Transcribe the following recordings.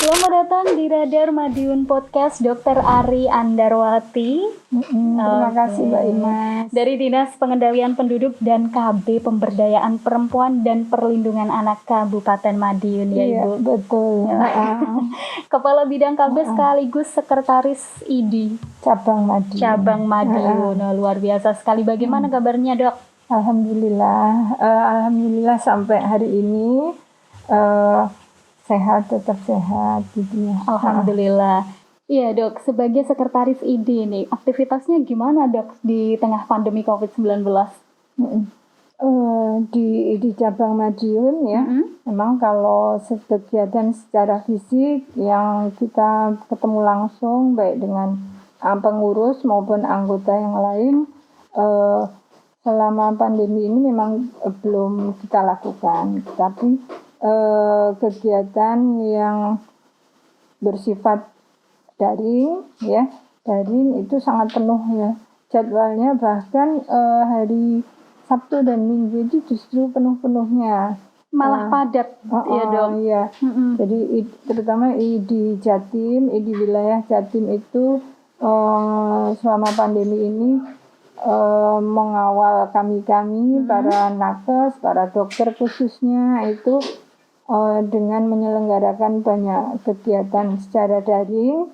Selamat datang di Radar Madiun Podcast Dr. Ari Andarwati. Terima kasih Mbak Imas. Dari Dinas Pengendalian Penduduk dan KB Pemberdayaan Perempuan dan Perlindungan Anak Kabupaten Madiun ya Iya, Ibu. betul. Kepala Bidang KB sekaligus Sekretaris ID Cabang Madiun. Cabang Madiun. Luar biasa sekali. Bagaimana kabarnya Dok? Alhamdulillah sampai hari ini sehat, tetap sehat gitu ya. Alhamdulillah. Iya Dok, sebagai Sekretaris ID nih, aktivitasnya gimana Dok di tengah pandemi COVID-19? Di Cabang Madiun ya, memang kalau kegiatan secara fisik yang kita ketemu langsung baik dengan pengurus maupun anggota yang lain, selama pandemi ini memang belum kita lakukan, tapi kegiatan yang bersifat daring itu sangat penuh ya jadwalnya, bahkan hari Sabtu dan Minggu itu justru penuh-penuhnya, malah padat ya Dok. Iya. Jadi terutama di Jatim, di wilayah Jatim itu selama pandemi ini mengawal kami para nakes, para dokter khususnya itu dengan menyelenggarakan banyak kegiatan secara daring,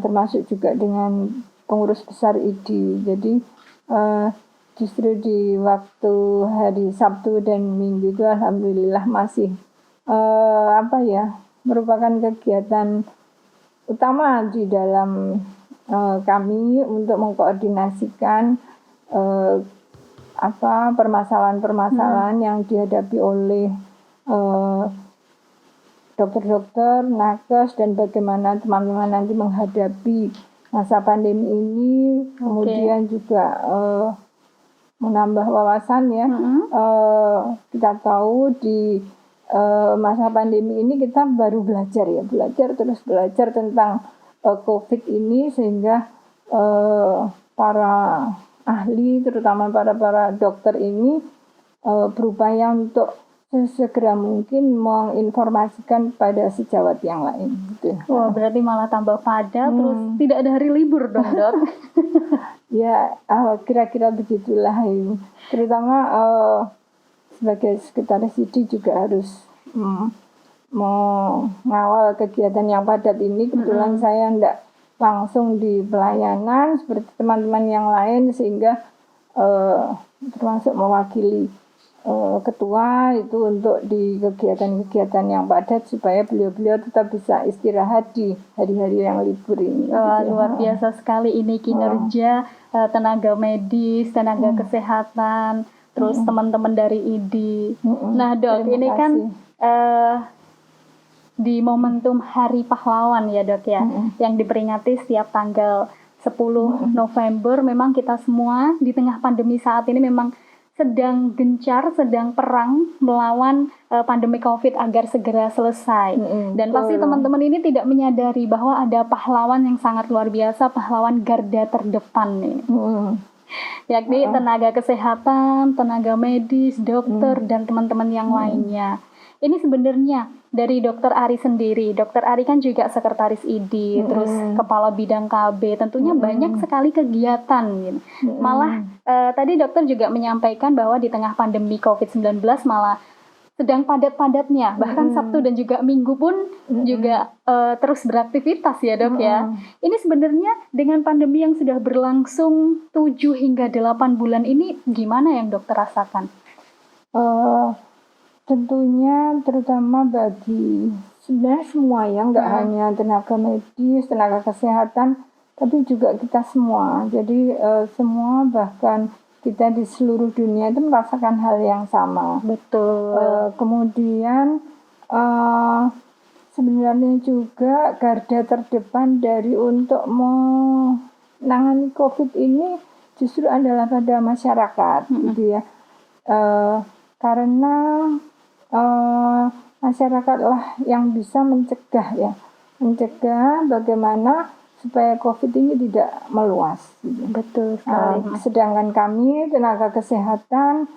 termasuk juga dengan pengurus besar ID. Jadi justru di waktu hari Sabtu dan Minggu itu alhamdulillah masih merupakan kegiatan utama di dalam kami untuk mengkoordinasikan permasalahan-permasalahan yang dihadapi oleh dokter-dokter, nakes, dan bagaimana teman-teman nanti menghadapi masa pandemi ini. Kemudian juga menambah wawasan ya. Kita tahu di masa pandemi ini kita baru terus belajar tentang COVID ini, sehingga para ahli, terutama para dokter ini berupaya untuk sesegera mungkin menginformasikan pada sejawat yang lain gitu. Wah, berarti malah tambah padat, terus tidak ada hari libur dong Dok. Ya, kira-kira begitulah ini. Terutama sebagai sekretaris ID juga harus mengawal kegiatan yang padat ini. Kebetulan saya tidak langsung di pelayanan seperti teman-teman yang lain, sehingga termasuk mewakili ketua itu untuk di kegiatan-kegiatan yang padat supaya beliau-beliau tetap bisa istirahat di hari-hari yang libur ini. Luar biasa sekali ini kinerja tenaga medis, tenaga kesehatan, terus teman-teman dari ID. Nah Dok, ini kan di momentum Hari Pahlawan ya Dok ya, yang diperingati setiap tanggal 10 November. Memang kita semua di tengah pandemi saat ini memang sedang gencar, sedang perang melawan pandemi COVID agar segera selesai. Dan pasti teman-teman ini tidak menyadari bahwa ada pahlawan yang sangat luar biasa, pahlawan garda terdepan nih. Yakni tenaga kesehatan, tenaga medis, dokter, dan teman-teman yang lainnya. Ini sebenarnya dari Dr. Ari sendiri. Dr. Ari kan juga sekretaris ID, terus kepala bidang KB. Tentunya banyak sekali kegiatan. Gitu. Malah tadi dokter juga menyampaikan bahwa di tengah pandemi COVID-19 malah sedang padat-padatnya. Bahkan Sabtu dan juga Minggu pun juga terus beraktivitas ya Dok ya. Ini sebenarnya dengan pandemi yang sudah berlangsung 7 hingga 8 bulan ini, gimana yang dokter rasakan? Tentunya terutama bagi sebenarnya semua ya, nggak hanya tenaga medis, tenaga kesehatan, tapi juga kita semua. Jadi semua, bahkan kita di seluruh dunia itu merasakan hal yang sama. Betul. Kemudian sebenarnya juga garda terdepan dari untuk menangani COVID ini justru adalah pada masyarakat, gitu ya. Karena masyarakatlah yang bisa mencegah bagaimana supaya COVID ini tidak meluas. Betul sekali. Sedangkan kami tenaga kesehatan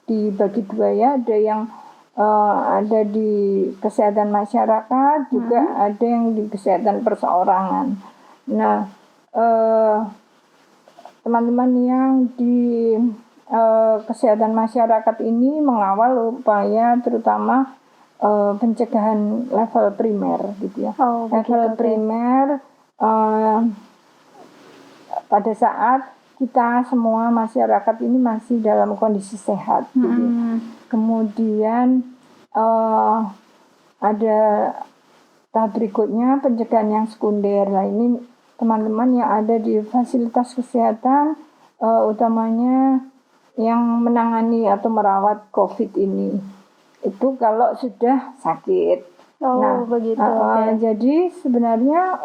dibagi dua ya, ada yang ada di kesehatan masyarakat, juga ada yang di kesehatan perseorangan. Nah, teman-teman yang di kesehatan masyarakat ini mengawal upaya terutama pencegahan level primer gitu ya. Level primer pada saat kita semua masyarakat ini masih dalam kondisi sehat. Gitu. Kemudian ada tahap berikutnya pencegahan yang sekunder. Nah ini teman-teman yang ada di fasilitas kesehatan, utamanya yang menangani atau merawat COVID ini, itu kalau sudah sakit. Begitu. Jadi sebenarnya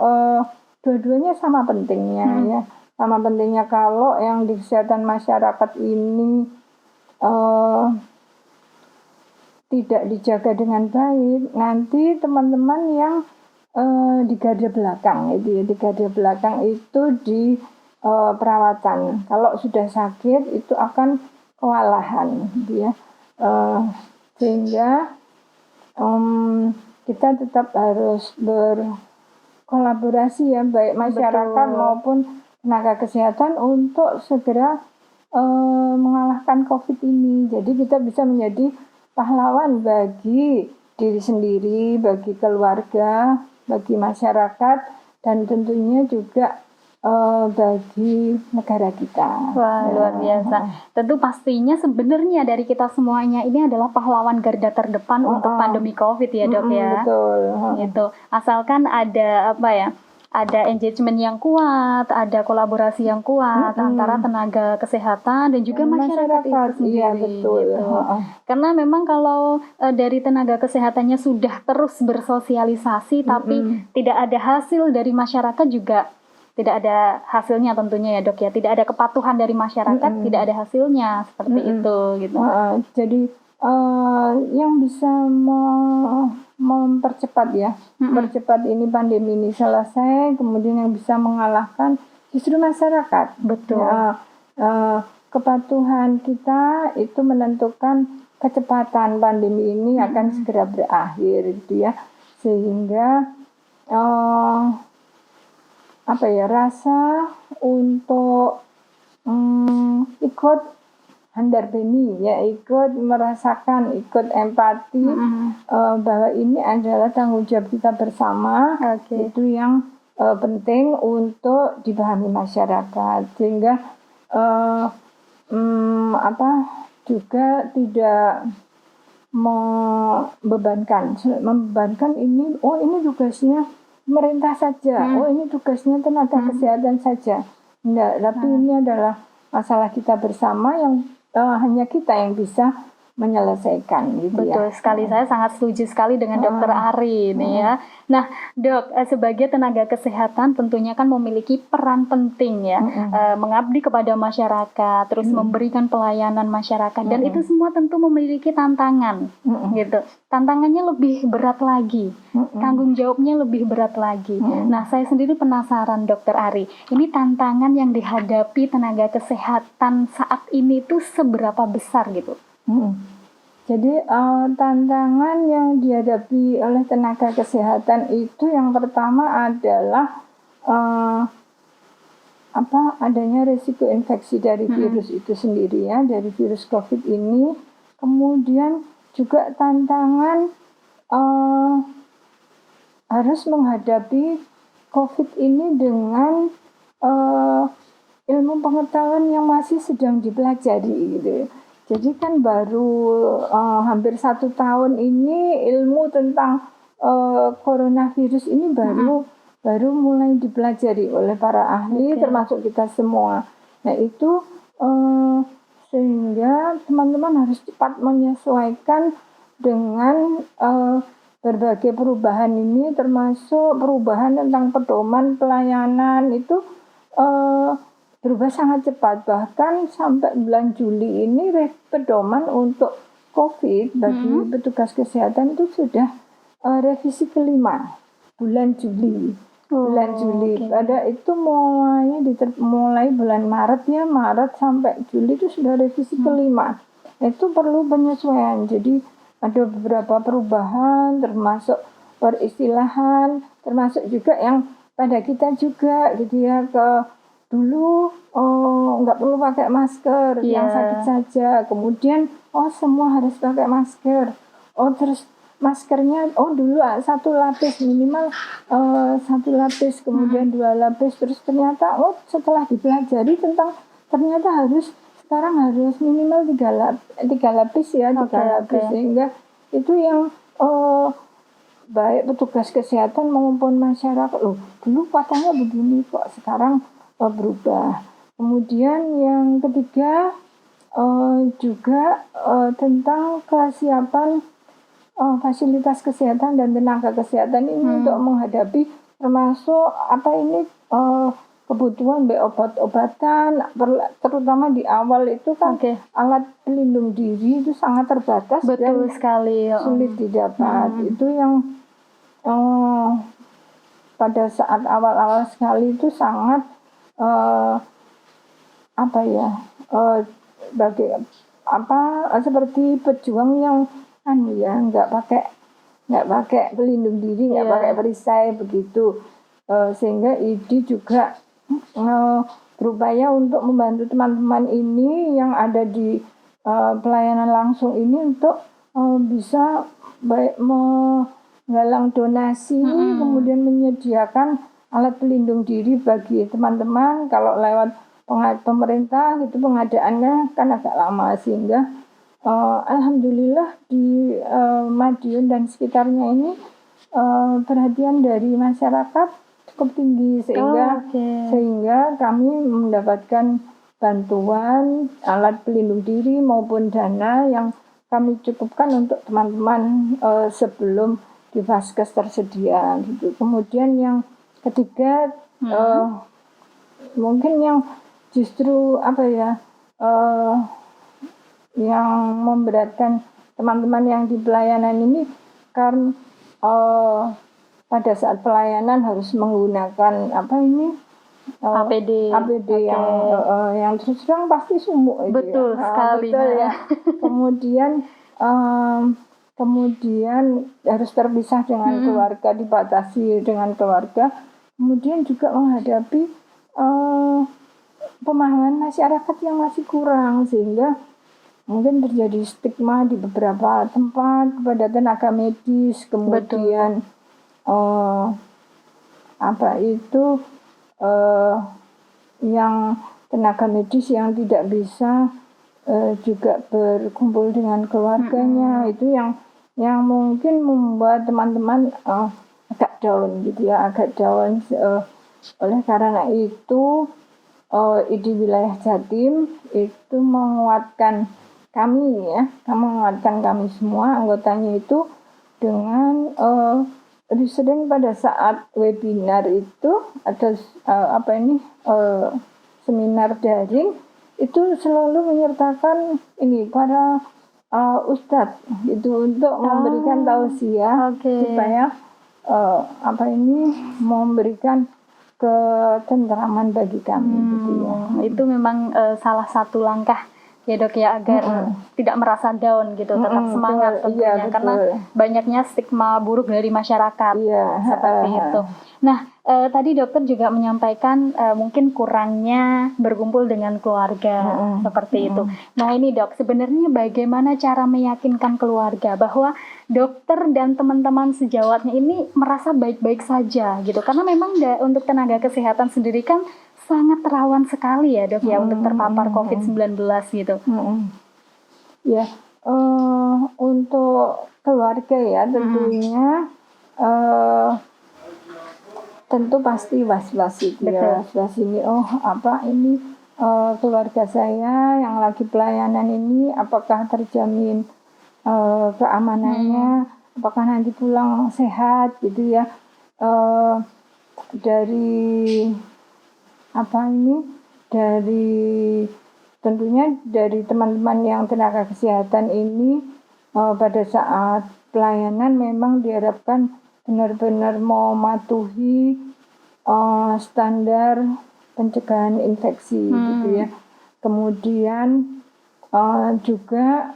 dua-duanya sama pentingnya ya. Sama pentingnya kalau yang di kesehatan masyarakat ini tidak dijaga dengan baik, nanti teman-teman yang di garda belakang itu ya, di garda belakang itu di perawatan. Kalau sudah sakit itu akan kewalahan, gitu ya. Sehingga kita tetap harus berkolaborasi ya, baik masyarakat maupun tenaga kesehatan untuk segera mengalahkan COVID ini. Jadi kita bisa menjadi pahlawan bagi diri sendiri, bagi keluarga, bagi masyarakat, dan tentunya juga bagi negara kita. Wah, luar biasa. Tentu pastinya sebenarnya dari kita semuanya ini adalah pahlawan garda terdepan untuk pandemi COVID ya, Dok ya. Betul. Gitu. Asalkan ada ada engagement yang kuat, ada kolaborasi yang kuat antara tenaga kesehatan dan juga masyarakat itu sendiri. Iya, betul. Gitu. Karena memang kalau dari tenaga kesehatannya sudah terus bersosialisasi tapi tidak ada hasil dari masyarakat juga tidak ada hasilnya tentunya ya, Dok ya. Tidak ada kepatuhan dari masyarakat, tidak ada hasilnya seperti itu gitu. Jadi yang bisa mempercepat ya, mempercepat ini pandemi ini selesai, kemudian yang bisa mengalahkan justru masyarakat. Betul. Kepatuhan kita itu menentukan kecepatan pandemi ini akan segera berakhir gitu ya, sehingga rasa untuk ikut handarbeni ya, ikut merasakan, ikut empati bahwa ini adalah tanggung jawab kita bersama. Itu yang penting untuk dipahami masyarakat, sehingga juga tidak membebankan ini tugasnya pemerintah saja, ini tugasnya tenaga kesehatan saja. Enggak, tapi ini adalah masalah kita bersama yang hanya kita yang bisa menyelesaikan gitu. Betul sekali, saya sangat setuju sekali dengan Dokter Ari ini ya. Nah, Dok, sebagai tenaga kesehatan tentunya kan memiliki peran penting ya, mengabdi kepada masyarakat, terus memberikan pelayanan masyarakat, dan itu semua tentu memiliki tantangan, gitu. Tantangannya lebih berat lagi, tanggung jawabnya lebih berat lagi. Nah, saya sendiri penasaran, Dokter Ari, ini tantangan yang dihadapi tenaga kesehatan saat ini tuh seberapa besar gitu? Jadi tantangan yang dihadapi oleh tenaga kesehatan itu yang pertama adalah adanya risiko infeksi dari virus itu sendiri ya, dari virus COVID ini. Kemudian juga tantangan harus menghadapi COVID ini dengan ilmu pengetahuan yang masih sedang dipelajari gitu. Jadi kan baru hampir 1 tahun ini ilmu tentang coronavirus ini baru mulai dipelajari oleh para ahli, termasuk kita semua. Nah itu sehingga teman-teman harus cepat menyesuaikan dengan berbagai perubahan ini, termasuk perubahan tentang pedoman pelayanan itu berubah sangat cepat. Bahkan sampai bulan Juli ini pedoman untuk COVID bagi petugas kesehatan itu sudah revisi kelima bulan Juli. Pada itu mulai bulan Maret sampai Juli itu sudah revisi kelima. Itu perlu penyesuaian. Jadi ada beberapa perubahan, termasuk peristilahan, termasuk juga yang pada kita juga gitu ya, ke dulu nggak perlu pakai masker, yang sakit saja, kemudian semua harus pakai masker, terus maskernya dulu satu lapis minimal, satu lapis, kemudian dua lapis, terus ternyata setelah dipelajari tentang ternyata sekarang harus minimal tiga lapis ya, lapis. Sehingga itu yang baik petugas kesehatan maupun masyarakat, dulu katanya begini kok, sekarang berubah. Kemudian yang ketiga juga tentang kesiapan fasilitas kesehatan dan tenaga kesehatan ini untuk menghadapi termasuk kebutuhan obat-obatan, terutama di awal itu kan alat pelindung diri itu sangat terbatas. Betul dan sekali. Sulit didapat. Itu yang pada saat awal-awal sekali itu sangat seperti pejuang yang nggak pakai pelindung diri, nggak pakai perisai begitu, sehingga ID juga berupaya untuk membantu teman-teman ini yang ada di pelayanan langsung ini untuk bisa baik menggalang donasi, kemudian menyediakan alat pelindung diri bagi teman-teman. Kalau lewat pemerintah itu pengadaannya kan agak lama, sehingga alhamdulillah di Madiun dan sekitarnya ini perhatian dari masyarakat cukup tinggi, sehingga kami mendapatkan bantuan alat pelindung diri maupun dana yang kami cukupkan untuk teman-teman sebelum di Vaskes tersedia gitu. Kemudian yang ketiga mungkin yang justru yang memberatkan teman-teman yang di pelayanan ini karena pada saat pelayanan harus menggunakan APD yang terus terang pasti sumuk. Betul sekali. Betul ya. Kemudian harus terpisah dengan keluarga, dibatasi dengan keluarga. Kemudian juga menghadapi pemahaman masyarakat yang masih kurang, sehingga mungkin terjadi stigma di beberapa tempat kepada tenaga medis. Kemudian yang tenaga medis yang tidak bisa juga berkumpul dengan keluarganya, itu yang mungkin membuat teman-teman agak down gitu ya, oleh karena itu di wilayah Jatim itu menguatkan kami semua anggotanya itu dengan lebih sering pada saat webinar itu ada seminar daring itu selalu menyertakan para ustadz itu untuk memberikan tausiah supaya memberikan ketentraman bagi kami gitu ya. Itu memang salah satu langkah ya Dok ya, agar tidak merasa down gitu, tetap semangat tentunya, karena banyaknya stigma buruk dari masyarakat seperti itu. Nah, tadi dokter juga menyampaikan mungkin kurangnya berkumpul dengan keluarga seperti itu. Nah ini Dok, sebenarnya bagaimana cara meyakinkan keluarga bahwa dokter dan teman-teman sejawatnya ini merasa baik-baik saja gitu, karena memang untuk tenaga kesehatan sendiri kan sangat rawan sekali ya Dok ya untuk terpapar COVID-19 gitu. Ya, untuk keluarga ya tentunya tentu pasti was-was itu ya. Was-was ini keluarga saya yang lagi pelayanan ini apakah terjamin keamanannya, apakah nanti pulang sehat gitu ya. Tentunya dari teman-teman yang tenaga kesehatan ini pada saat pelayanan memang diharapkan benar-benar mematuhi standar pencegahan infeksi gitu ya. Kemudian juga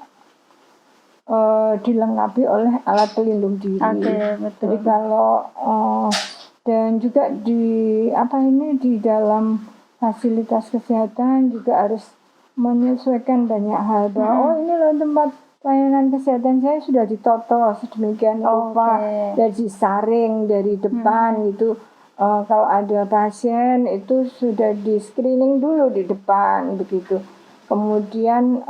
dilengkapi oleh alat pelindung diri. Oke, betul. Jadi kalau dan juga di dalam fasilitas kesehatan juga harus menyesuaikan banyak hal bahwa ini loh tempat pelayanan kesehatan saya sudah ditoto sedemikian rupa, dari disaring dari depan gitu. Kalau ada pasien itu sudah di screening dulu di depan begitu. Kemudian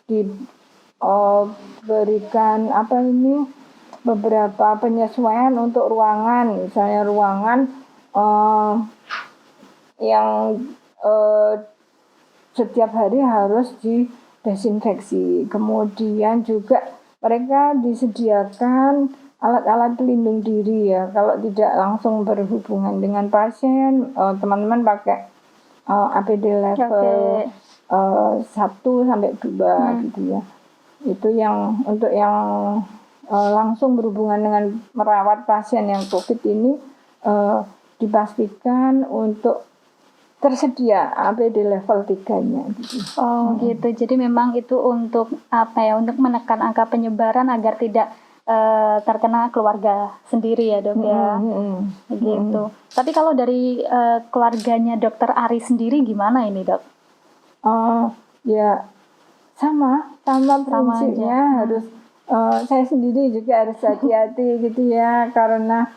diberikan beberapa penyesuaian untuk ruangan, misalnya ruangan yang setiap hari harus didesinfeksi. Kemudian juga mereka disediakan alat-alat pelindung diri ya. Kalau tidak langsung berhubungan dengan pasien, teman-teman pakai APD level 1 sampai 2 gitu ya. Itu yang untuk yang langsung berhubungan dengan merawat pasien yang COVID ini dipastikan untuk tersedia APD level 3-nya gitu. Gitu. Jadi memang itu untuk untuk menekan angka penyebaran agar tidak terkena keluarga sendiri ya, Dok ya. Gitu. Tapi kalau dari keluarganya Dokter Ari sendiri gimana ini, Dok? Ya sama prinsipnya harus saya sendiri juga harus hati-hati gitu ya, karena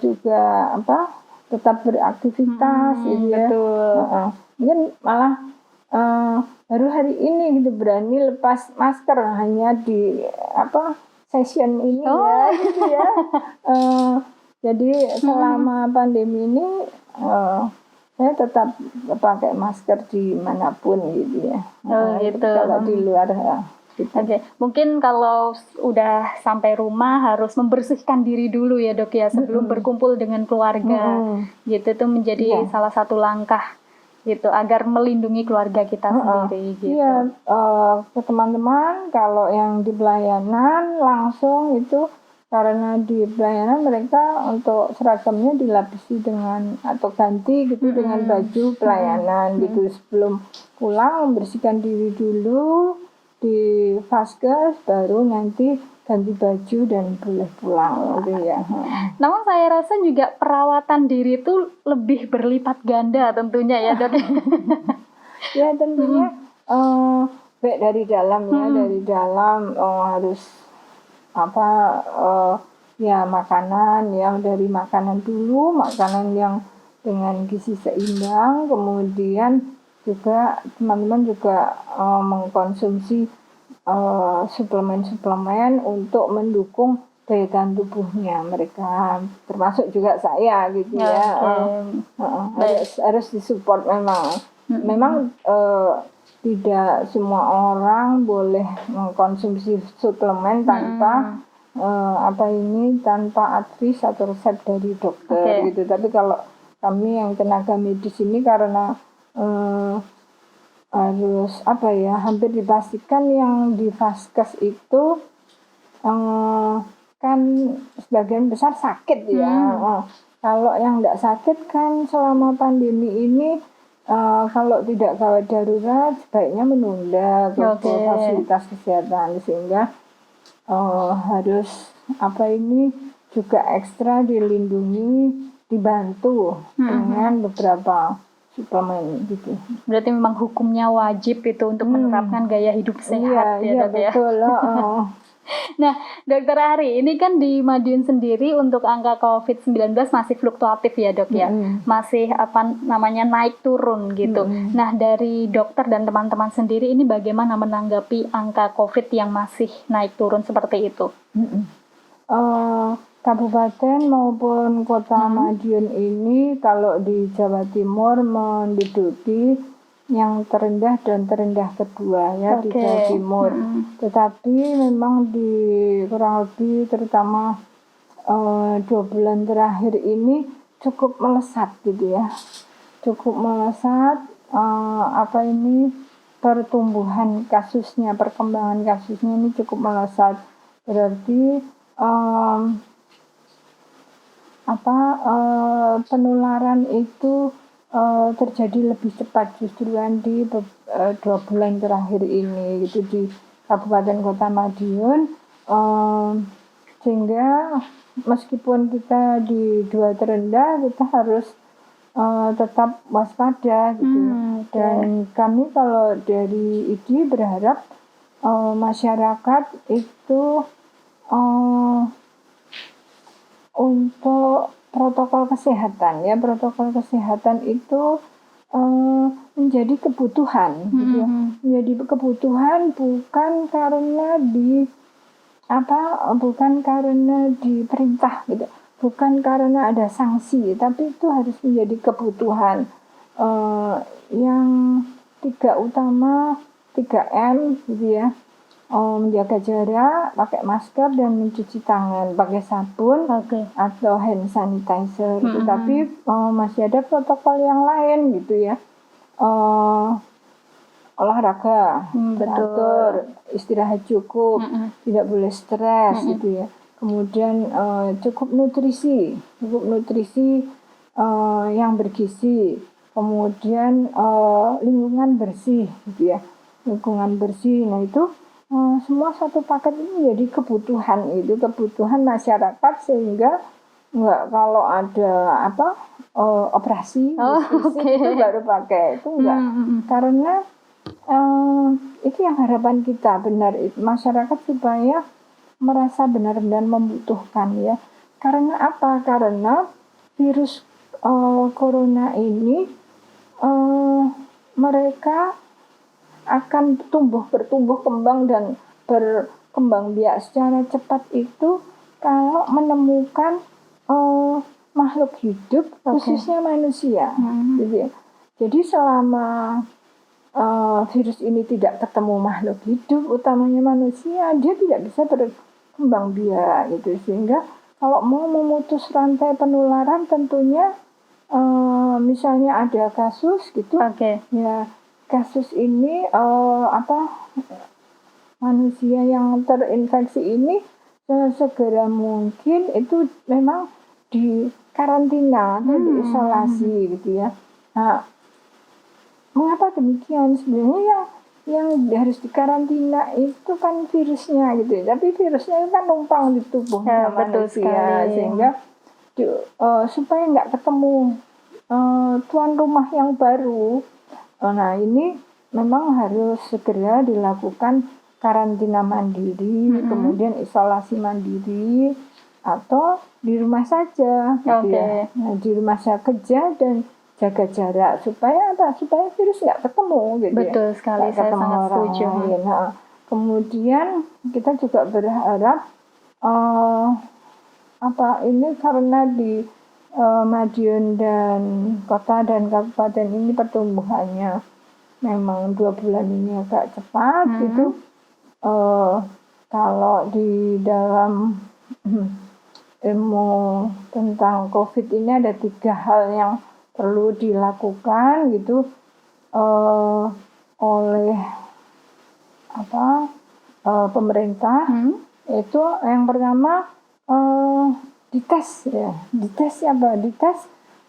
juga tetap beraktivitas gitu ya. Mungkin malah baru hari ini gitu berani lepas masker hanya di session ini ya gitu ya. Jadi selama pandemi ini saya tetap pakai masker dimanapun gitu ya. Gitu. Kalau di luar gitu. Oke, mungkin kalau udah sampai rumah harus membersihkan diri dulu ya, Dok ya, sebelum berkumpul dengan keluarga. Gitu itu menjadi salah satu langkah gitu agar melindungi keluarga kita sendiri gitu. Iya, ke teman-teman kalau yang di pelayanan langsung itu, karena di pelayanan mereka untuk seragamnya dilapisi dengan atau ganti gitu dengan baju pelayanan gitu. Sebelum pulang membersihkan diri dulu di vaskes, baru nanti ganti baju dan boleh pulang gitu ya. Namun saya rasa juga perawatan diri itu lebih berlipat ganda tentunya ya, Dok. Ya tentunya baik dari dalam ya, dari dalam harus ya makanan yang dari makanan dulu, makanan yang dengan gizi seimbang, kemudian juga teman-teman juga mengkonsumsi suplemen-suplemen untuk mendukung daya tahan tubuhnya mereka, termasuk juga saya gitu ya. Harus disupport memang tidak semua orang boleh mengkonsumsi suplemen tanpa tanpa advis atau resep dari dokter gitu. Tapi kalau kami yang tenaga medis ini karena harus hampir dipastikan yang di vaskes itu kan sebagian besar sakit ya. Kalau yang tidak sakit kan selama pandemi ini kalau tidak gawat darurat sebaiknya menunda ke fasilitas kesehatan, sehingga harus juga ekstra dilindungi, dibantu dengan beberapa suplemen gitu. Berarti memang hukumnya wajib itu untuk menerapkan gaya hidup sehat ya, Dok ya. Betul. Nah, Dokter Ari, ini kan di Madiun sendiri untuk angka COVID-19 masih fluktuatif ya, Dok ya. Masih naik turun gitu. Nah, dari dokter dan teman-teman sendiri ini bagaimana menanggapi angka COVID yang masih naik turun seperti itu? Kabupaten maupun kota Madiun ini kalau di Jawa Timur menduduki yang terendah dan terendah kedua ya di Jawa Timur. Tetapi memang di kurang lebih terutama 2 bulan terakhir ini cukup melesat gitu ya. Cukup melesat pertumbuhan kasusnya, perkembangan kasusnya ini cukup melesat. Berarti penularan itu terjadi lebih cepat justru di 2 bulan terakhir ini gitu. Kabupaten Kota Madiun, sehingga meskipun kita di dua terendah, kita harus tetap waspada gitu. Dan kami kalau dari IDI berharap masyarakat itu untuk protokol kesehatan itu menjadi kebutuhan gitu ya. Menjadi kebutuhan bukan karena diperintah gitu, bukan karena ada sanksi, tapi itu harus menjadi kebutuhan. Yang 3 utama, 3M gitu ya. Menjaga jarak, pakai masker, dan mencuci tangan pakai sabun atau hand sanitizer gitu. Tapi masih ada protokol yang lain gitu ya. Olahraga teratur, istirahat cukup, tidak boleh stres gitu ya. Kemudian cukup nutrisi yang bergizi. Kemudian lingkungan bersih gitu ya. Nah itu semua satu paket ini jadi kebutuhan masyarakat, sehingga nggak kalau ada operasi itu baru pakai, itu enggak. Karena itu yang harapan kita, benar masyarakat supaya merasa benar-benar membutuhkan ya. Karena apa? Karena virus corona ini mereka akan bertumbuh kembang dan berkembang biak secara cepat itu kalau menemukan makhluk hidup, khususnya manusia gitu ya. Jadi selama virus ini tidak ketemu makhluk hidup, utamanya manusia, dia tidak bisa berkembang biak gitu. Sehingga kalau mau memutus rantai penularan, tentunya misalnya ada kasus gitu ya, kasus ini manusia yang terinfeksi ini segera mungkin itu memang di karantina atau diisolasi gitu ya. Nah, mengapa demikian? Sebenarnya yang harus dikarantina itu kan virusnya gitu ya. Tapi virusnya itu kan numpang di tubuhnya manusia, sehingga supaya nggak ketemu tuan rumah yang baru. Nah ini memang harus segera dilakukan karantina mandiri, kemudian isolasi mandiri, atau di rumah saja gitu ya. Nah, di rumah saja dan jaga jarak supaya virus nggak ketemu gitu. Betul sekali, saya sangat setuju. Nah, kemudian kita juga berharap ini karena di Madiun dan kota dan kabupaten ini pertumbuhannya memang 2 bulan ini agak cepat gitu. Kalau di dalam ilmu tentang COVID ini ada 3 hal yang perlu dilakukan gitu oleh pemerintah. Itu yang pertama dites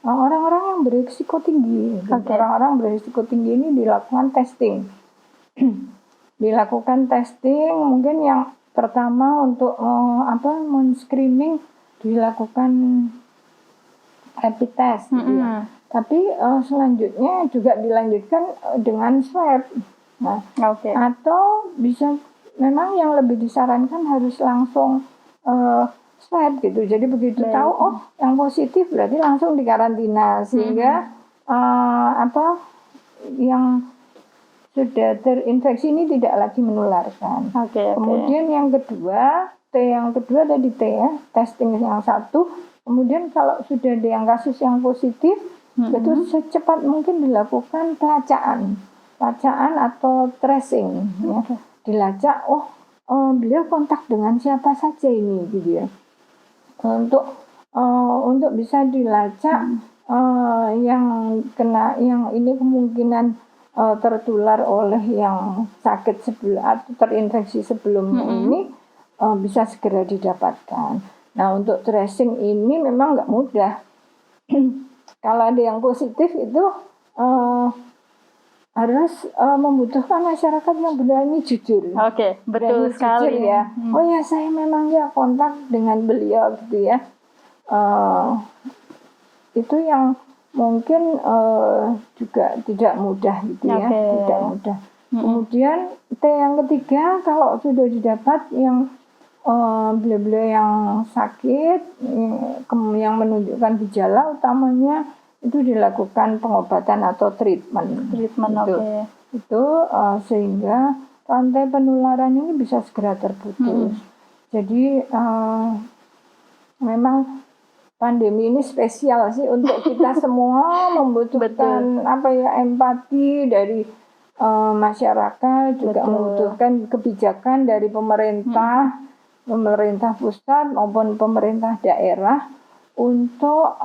orang-orang yang berisiko tinggi. Orang-orang berisiko tinggi ini dilakukan testing. Mungkin yang pertama untuk men-screening dilakukan rapid test gitu ya. Tapi selanjutnya juga dilanjutkan dengan swab. Nah, atau bisa memang yang lebih disarankan harus langsung swab gitu. Jadi begitu tahu yang positif berarti langsung dikarantina, sehingga yang sudah terinfeksi ini tidak lagi menularkan. Kemudian yang kedua tadi testing yang satu. Kemudian kalau sudah ada yang kasus yang positif, itu secepat mungkin dilakukan pelacaan atau tracing ya. Dilacak, beliau kontak dengan siapa saja ini gitu ya. Untuk bisa dilacak yang ini kemungkinan tertular oleh yang sakit atau terinfeksi sebelumnya ini bisa segera didapatkan. Nah, untuk tracing ini memang nggak mudah. Kalau ada yang positif itu harus membutuhkan masyarakat yang berani jujur. Oke, betul Berani sekali jujur ya. Oh ya, saya memang ya kontak dengan beliau gitu ya. Itu yang mungkin juga tidak mudah gitu ya, tidak mudah. Kemudian yang ketiga, kalau sudah didapat yang beliau-beliau yang sakit, yang menunjukkan gejala utamanya, itu dilakukan pengobatan atau treatment. Itu sehingga rantai penularan ini bisa segera terputus. Jadi memang pandemi ini spesial sih untuk kita semua, membutuhkan empati dari masyarakat, juga membutuhkan kebijakan dari pemerintah pusat maupun pemerintah daerah untuk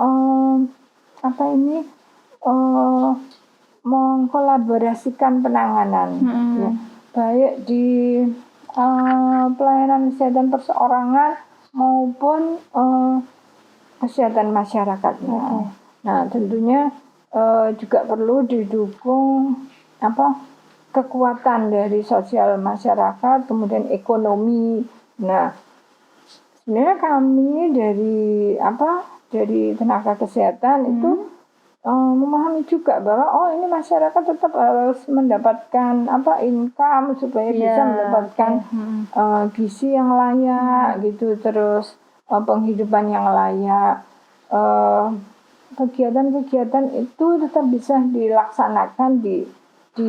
mengkolaborasikan penanganan, ya, baik di pelayanan kesehatan perseorangan maupun kesehatan masyarakatnya. Nah, tentunya juga perlu didukung kekuatan dari sosial masyarakat, kemudian ekonomi. Nah, sebenarnya kami dari tenaga kesehatan itu memahami juga bahwa ini masyarakat tetap harus mendapatkan income supaya bisa mendapatkan gizi yang layak gitu, terus penghidupan yang layak. Kegiatan-kegiatan itu tetap bisa dilaksanakan di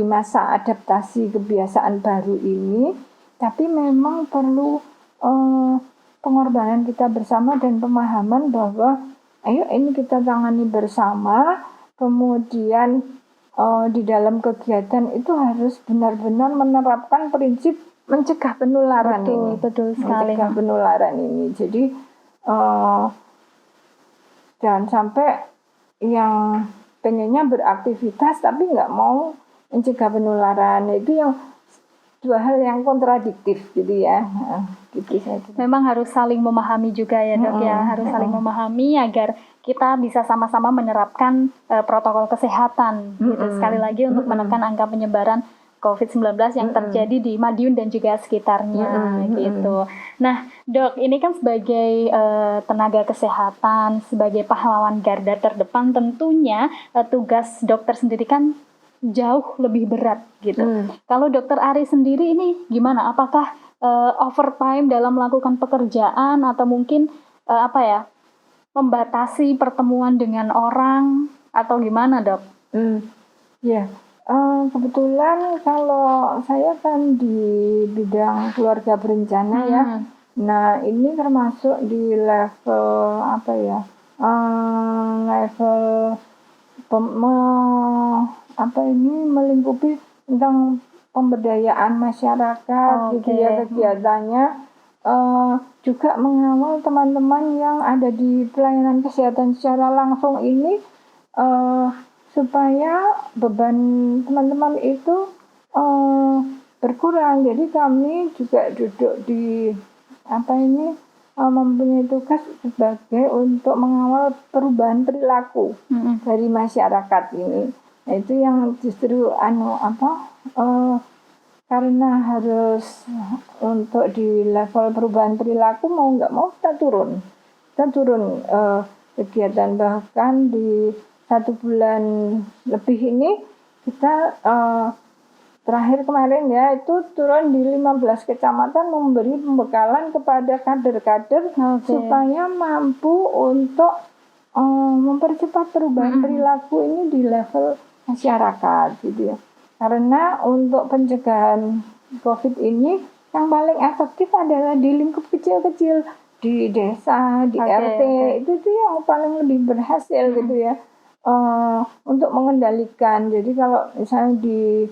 masa adaptasi kebiasaan baru ini, tapi memang perlu pengorbanan kita bersama dan pemahaman bahwa ayo ini kita tangani bersama. Kemudian di dalam kegiatan itu harus benar-benar menerapkan prinsip mencegah penularan ini. Betul sekali. Mencegah penularan ini. Jadi jangan sampai yang pengennya beraktivitas tapi nggak mau mencegah penularan. Itu yang dua hal yang kontradiktif gitu ya. Gitu saja. Memang harus saling memahami juga ya Dok ya, harus saling memahami agar kita bisa sama-sama menerapkan protokol kesehatan gitu. Sekali lagi untuk menekan angka penyebaran COVID-19 yang terjadi di Madiun dan juga sekitarnya gitu. Nah Dok, ini kan sebagai tenaga kesehatan, sebagai pahlawan garda terdepan, tentunya tugas dokter sendiri kan jauh lebih berat gitu. Kalau Dokter Ari sendiri ini gimana? Apakah overtime dalam melakukan pekerjaan atau mungkin membatasi pertemuan dengan orang atau gimana Dok? Kebetulan kalau saya kan di bidang keluarga berencana ya. Nah ini termasuk di level melingkupi tentang pemberdayaan masyarakat gitu ya kegiatannya, juga mengawal teman-teman yang ada di pelayanan kesehatan secara langsung ini supaya beban teman-teman itu berkurang. Jadi kami juga duduk di mempunyai tugas sebagai untuk mengawal perubahan perilaku dari masyarakat ini. Nah, itu yang justru karena harus untuk di level perubahan perilaku mau nggak mau kita turun kegiatan. Bahkan di 1 bulan lebih ini kita terakhir kemarin ya itu turun di 15 kecamatan memberi pembekalan kepada kader-kader supaya mampu untuk mempercepat perubahan perilaku ini di level masyarakat gitu ya. Karena untuk pencegahan COVID ini yang paling efektif adalah di lingkup kecil-kecil, di desa, di RT. Itu tuh yang paling lebih berhasil gitu ya untuk mengendalikan. Jadi kalau misalnya di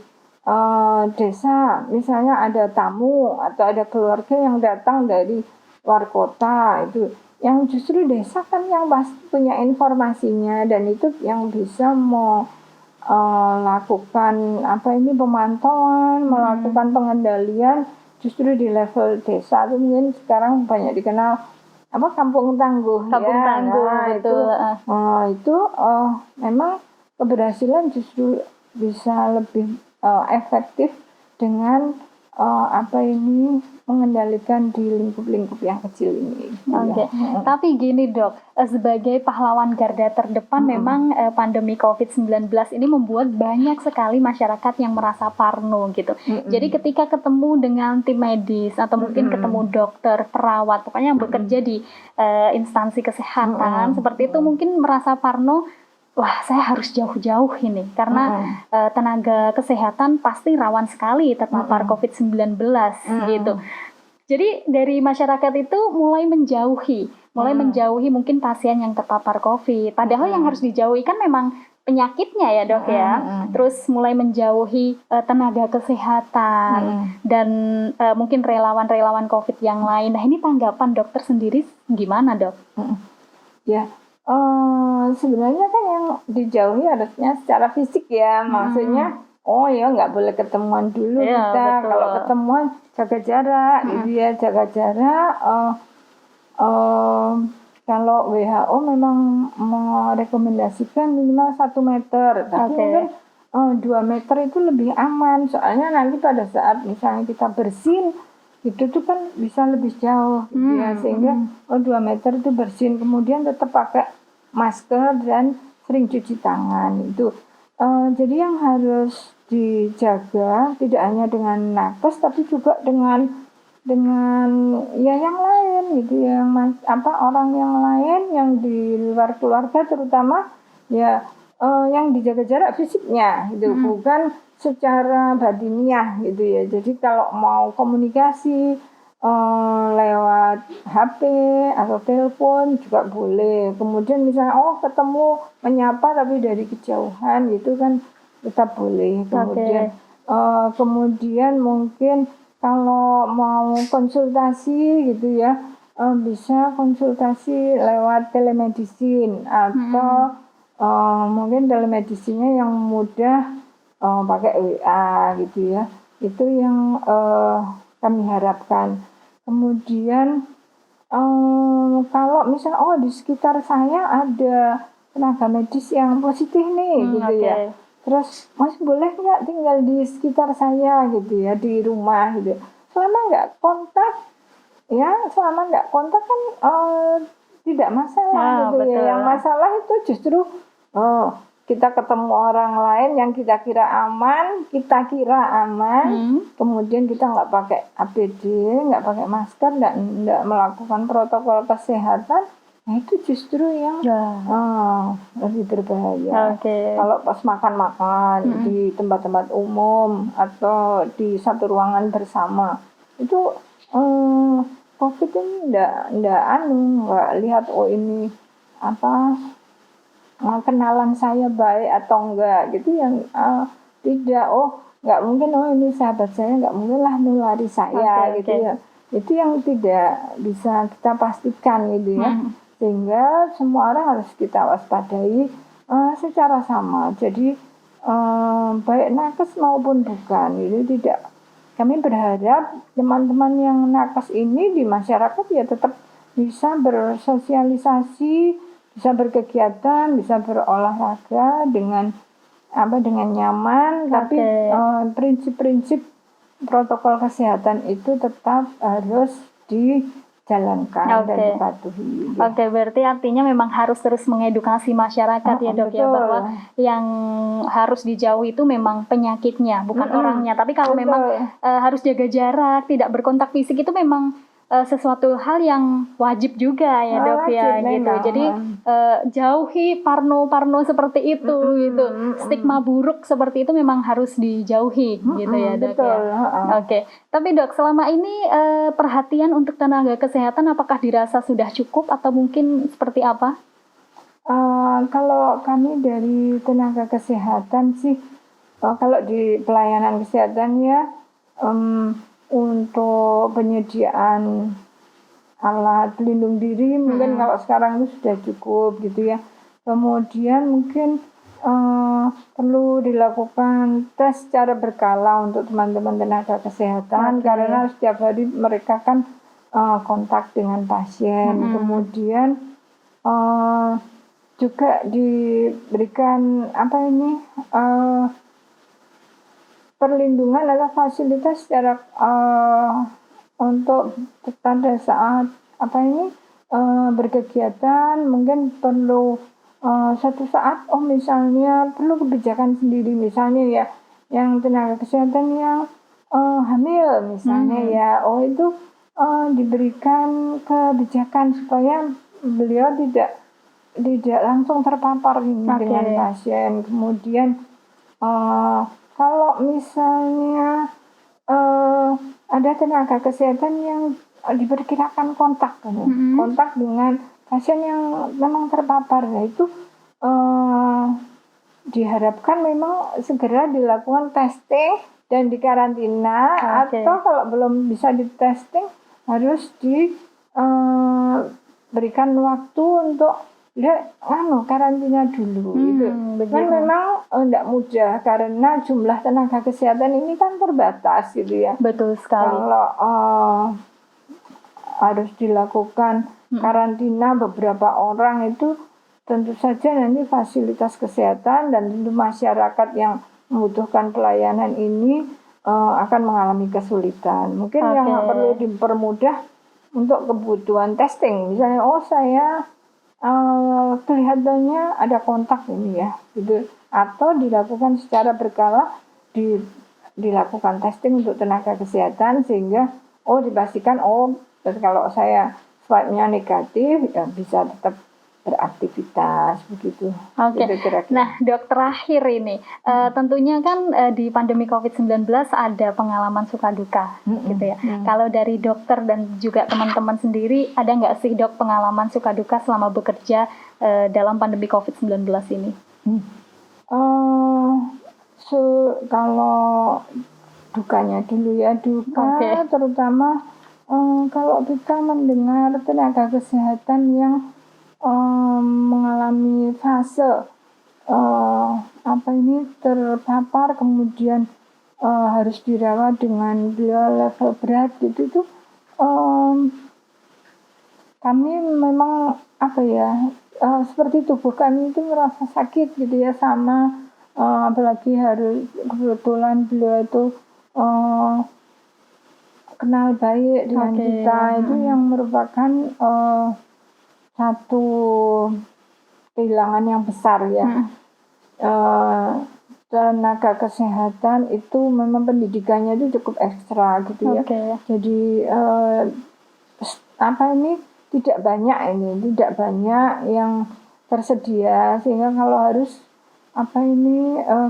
desa misalnya ada tamu atau ada keluarga yang datang dari luar kota, itu yang justru desa kan yang pasti punya informasinya dan itu yang bisa melakukan pemantauan, melakukan pengendalian justru di level desa. Itu mungkin sekarang banyak dikenal kampung tangguh. Nah, itu memang keberhasilan justru bisa lebih efektif dengan mengendalikan di lingkup-lingkup yang kecil ini. Oke. Tapi gini dok, sebagai pahlawan garda terdepan memang pandemi COVID-19 ini membuat banyak sekali masyarakat yang merasa parno gitu. Jadi ketika ketemu dengan tim medis atau mungkin ketemu dokter, perawat, pokoknya yang bekerja di instansi kesehatan seperti itu mungkin merasa parno. Wah, saya harus jauh-jauh ini karena tenaga kesehatan pasti rawan sekali terpapar COVID-19 gitu. Jadi dari masyarakat itu mulai menjauhi mungkin pasien yang terpapar COVID. Padahal yang harus dijauhi kan memang penyakitnya ya dok ya. Terus mulai menjauhi tenaga kesehatan dan mungkin relawan-relawan COVID yang lain. Nah ini tanggapan dokter sendiri gimana dok? Ya. Sebenarnya kan yang dijauhi harusnya secara fisik ya, maksudnya nggak boleh ketemuan dulu kita. Betul. Kalau ketemuan jaga jarak, gitu ya, jaga jarak. Kalau WHO memang merekomendasikan minimal 1 meter, tapi mungkin 2 meter itu lebih aman, soalnya nanti pada saat misalnya kita bersin itu tuh kan bisa lebih jauh gitu ya, sehingga 2 meter itu bersin, kemudian tetap pakai masker dan sering cuci tangan itu. Jadi yang harus dijaga tidak hanya dengan nakes tapi juga dengan ya yang lain gitu ya, orang yang lain yang di luar keluarga terutama ya, yang dijaga jarak fisiknya gitu, bukan secara batiniah gitu ya. Jadi kalau mau komunikasi lewat HP atau telepon juga boleh. Kemudian misalnya ketemu menyapa tapi dari kejauhan gitu kan tetap boleh. Kemudian mungkin kalau mau konsultasi gitu ya, bisa konsultasi lewat telemedicine atau mungkin telemedicine yang mudah pakai WA gitu ya. Itu yang kami harapkan. Kemudian kalau misalnya di sekitar saya ada tenaga medis yang positif nih gitu ya, terus Mas boleh nggak tinggal di sekitar saya gitu ya, di rumah gitu, selama nggak kontak kan tidak masalah gitu ya. Yang masalah itu justru kita ketemu orang lain yang kita kira aman, kemudian kita nggak pakai APD, nggak pakai masker, nggak melakukan protokol kesehatan, nah itu justru yang lebih berbahaya. Kalau pas makan di tempat-tempat umum atau di satu ruangan bersama, itu COVID ini nggak lihat ini kenalan saya baik atau enggak gitu, yang tidak nggak mungkin ini sahabat saya, nggak mungkin lah nulari saya gitu ya. Itu yang tidak bisa kita pastikan gitu ya, sehingga semua orang harus kita waspadai secara sama. Jadi baik nakes maupun bukan itu tidak. Kami berharap teman-teman yang nakes ini di masyarakat ya tetap bisa bersosialisasi, bisa berkegiatan, bisa berolahraga dengan nyaman, tapi prinsip-prinsip protokol kesehatan itu tetap harus dijalankan dan dipatuhi. Berarti artinya memang harus terus mengedukasi masyarakat ya dok ya, bahwa yang harus dijauhi itu memang penyakitnya, bukan orangnya. Tapi kalau memang harus jaga jarak, tidak berkontak fisik itu memang sesuatu hal yang wajib juga ya dok ya gitu. Jadi jauhi parno seperti itu gitu. Stigma buruk seperti itu memang harus dijauhi gitu ya dok ya. Tapi dok, selama ini perhatian untuk tenaga kesehatan apakah dirasa sudah cukup atau mungkin seperti apa? Kalau kami dari tenaga kesehatan sih, kalau di pelayanan kesehatan ya, untuk penyediaan alat pelindung diri mungkin kalau sekarang itu sudah cukup gitu ya. Kemudian mungkin perlu dilakukan tes secara berkala untuk teman-teman tenaga kesehatan, karena setiap hari mereka kan kontak dengan pasien. Kemudian juga diberikan perlindungan adalah fasilitas secara untuk pada saat berkegiatan mungkin perlu satu saat misalnya perlu kebijakan sendiri, misalnya ya yang tenaga kesehatan yang hamil misalnya ya itu diberikan kebijakan supaya beliau tidak langsung terpapar dengan pasien. Kemudian kalau misalnya ada tenaga kesehatan yang diperkirakan kontak dengan pasien yang memang terpapar, ya itu diharapkan memang segera dilakukan testing dan dikarantina, atau kalau belum bisa di testing harus diberikan waktu untuk karantina dulu. Kan memang tidak mudah karena jumlah tenaga kesehatan ini kan terbatas gitu ya. Betul sekali. Kalau harus dilakukan karantina beberapa orang, itu tentu saja nanti fasilitas kesehatan dan tentu masyarakat yang membutuhkan pelayanan ini akan mengalami kesulitan. Mungkin yang perlu dipermudah untuk kebutuhan testing, misalnya saya kelihatannya ada kontak ini ya, gitu. Atau dilakukan secara berkala, dilakukan testing untuk tenaga kesehatan sehingga dipastikan kalau saya swab-nya negatif ya bisa tetap beraktivitas begitu. Gitu, nah Dok, terakhir ini tentunya kan di pandemi COVID-19 ada pengalaman suka duka gitu ya. Kalau dari dokter dan juga teman-teman sendiri, ada nggak sih Dok pengalaman suka duka selama bekerja dalam pandemi COVID-19 ini? Kalau dukanya dulu ya, terutama kalau kita mendengar tenaga kesehatan yang mengalami fase terpapar kemudian harus dirawat dengan level berat gitu, kami memang seperti tubuh kami itu merasa sakit gitu ya, sama apalagi harus kebetulan beliau itu kenal baik dengan kita, itu yang merupakan satu kehilangan yang besar ya. Tenaga kesehatan itu memang pendidikannya itu cukup ekstra gitu ya. Jadi tidak banyak yang tersedia, sehingga kalau harus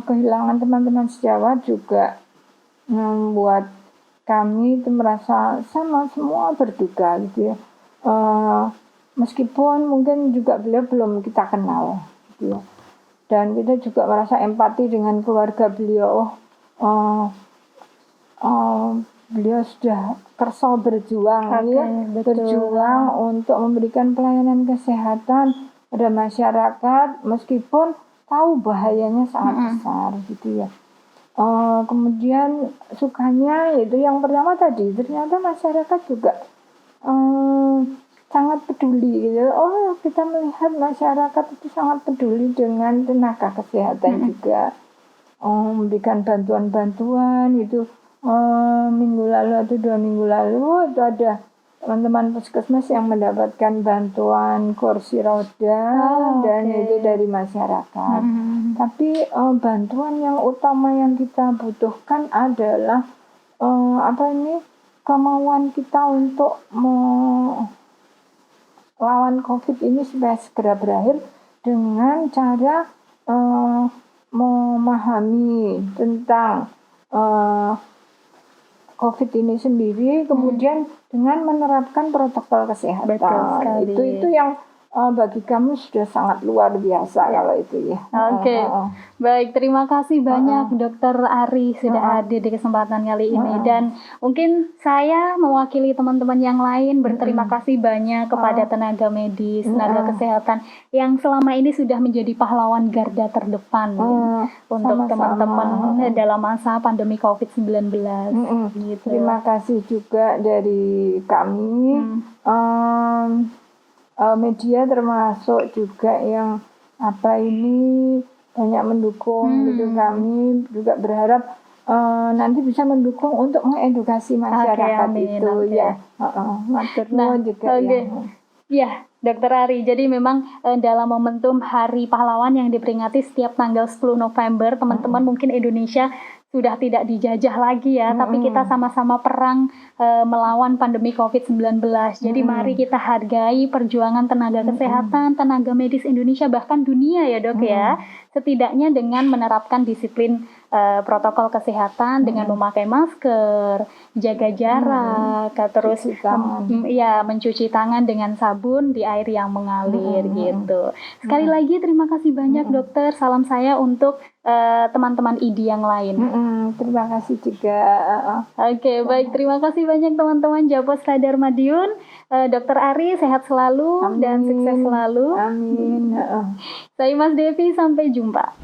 kehilangan teman-teman sejawat juga membuat kami itu merasa sama semua berduka gitu ya. Meskipun mungkin juga beliau belum kita kenal gitu ya. Dan kita juga merasa empati dengan keluarga beliau. Beliau sudah kersa berjuang berjuang untuk memberikan pelayanan kesehatan pada masyarakat meskipun tahu bahayanya sangat besar gitu ya. Kemudian sukanya yaitu yang pertama tadi, ternyata masyarakat juga sangat peduli gitu. Kita melihat masyarakat itu sangat peduli dengan tenaga kesehatan juga, memberikan bantuan-bantuan itu. Minggu lalu atau 2 minggu lalu itu ada teman-teman puskesmas yang mendapatkan bantuan kursi roda dan itu dari masyarakat. Tapi bantuan yang utama yang kita butuhkan adalah kemauan kita untuk melawan COVID ini supaya segera berakhir dengan cara memahami tentang COVID ini sendiri, kemudian dengan menerapkan protokol kesehatan. Itu yang bagi kami sudah sangat luar biasa kalau itu ya. Baik, terima kasih banyak Dokter Ari sudah hadir di kesempatan kali ini, dan mungkin saya mewakili teman-teman yang lain berterima kasih banyak kepada tenaga medis, tenaga kesehatan yang selama ini sudah menjadi pahlawan garda terdepan untuk teman-teman dalam masa pandemi COVID-19. Gitu. Terima kasih juga dari kami. Media termasuk juga yang banyak mendukung gitu. Kami juga berharap nanti bisa mendukung untuk mengedukasi masyarakat amin, itu oke. ya. Matur nuwun juga oke. ya. Ya, Dokter Ari. Jadi memang dalam momentum Hari Pahlawan yang diperingati setiap tanggal 10 November, teman-teman mungkin Indonesia sudah tidak dijajah lagi ya, tapi kita sama-sama perang melawan pandemi COVID-19. Jadi mari kita hargai perjuangan tenaga kesehatan, tenaga medis Indonesia, bahkan dunia ya dok ya. Setidaknya dengan menerapkan disiplin protokol kesehatan dengan memakai masker, jaga jarak, terus mencuci tangan dengan sabun di air yang mengalir gitu. Sekali lagi terima kasih banyak dokter. Salam saya untuk teman-teman ID yang lain. Terima kasih juga. Oke, baik. Terima kasih banyak teman-teman Japos Radar Madiun. Dokter Ari sehat selalu dan sukses selalu. Amin. Saya Mas Devi, sampai jumpa.